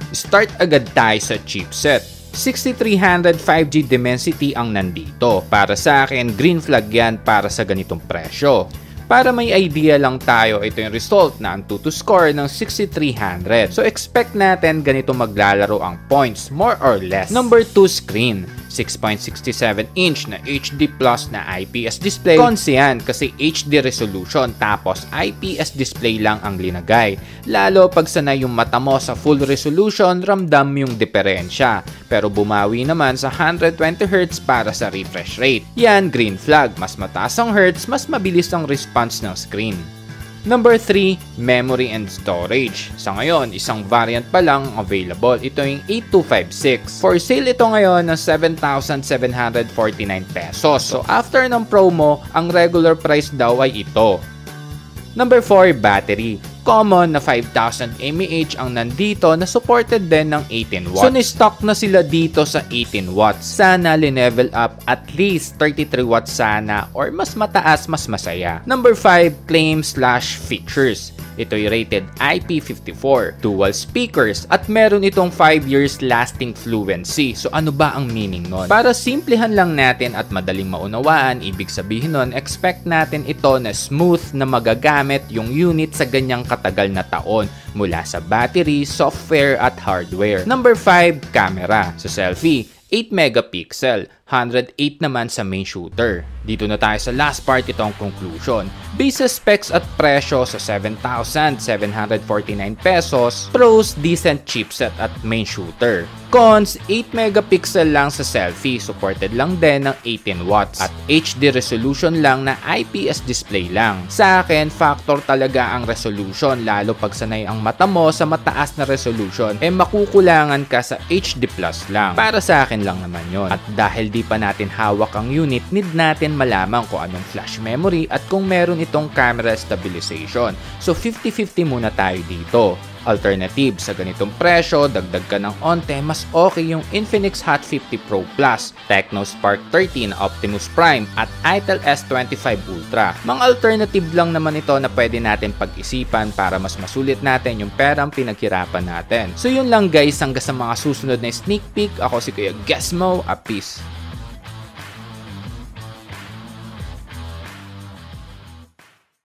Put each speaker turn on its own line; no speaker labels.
Start agad tayo sa chipset. 6300 5G Dimensity ang nandito. Para sa akin, green flag yan para sa ganitong presyo. Para may idea lang tayo, ito yung result na AnTuTu score ng 6300. So expect natin ganito maglalaro ang points, more or less. Number 2 screen. 6.67 inch na HD Plus na IPS display. Cons yan kasi HD resolution tapos IPS display lang ang linagay. Lalo pag sanay yung mata mo sa full resolution, ramdam yung diferensya. Pero bumawi naman sa 120Hz para sa refresh rate. Yan, green flag. Mas mataas ang hertz, mas mabilis ang response ng screen. Number 3, memory and storage. Sa ngayon, isang variant pa lang available. Ito yung 8256. For sale ito ngayon ng 7,749 pesos. So after ng promo, ang regular price daw ay ito. Number 4, battery. Common na 5,000 mAh ang nandito na supported din ng 18 watts. So ni-stock na sila dito sa 18 watts. Sana linevel up at least 33 watts sana or mas mataas, mas masaya. Number 5, claim/features. Ito'y rated IP54, dual speakers, at meron itong 5 years lasting fluency. So ano ba ang meaning nun? Para simplihan lang natin at madaling maunawaan, ibig sabihin nun, expect natin ito na smooth na magagamit yung unit sa ganyang katagal na taon mula sa battery, software at hardware. Number 5, camera. Sa selfie, 8 megapixel, 108 naman sa main shooter. Dito na tayo sa last part, itong conclusion. Based sa specs at presyo sa 7,749 pesos, pros, decent chipset at main shooter. Cons, 8 megapixel lang sa selfie, supported lang din ng 18 watts at HD resolution lang na IPS display lang. Sa akin, factor talaga ang resolution, lalo pag sanay ang mata mo sa mataas na resolution, makukulangan ka sa HD Plus lang. Para sa akin lang naman yon. At dahil di pa natin hawak ang unit, need natin malaman kung anong flash memory at kung meron itong camera stabilization. So 50-50 muna tayo dito. Alternative, sa ganitong presyo, dagdag ka ng onte, mas okay yung Infinix Hot 50 Pro Plus, Tecno Spark 13 Optimus Prime at Itel S25 Ultra. Mga alternative lang naman ito na pwede natin pag-isipan para mas masulit natin yung perang pinaghirapan natin. So yun lang guys, hanggang sa mga susunod na sneak peek, ako si Kuya Gesmo, peace.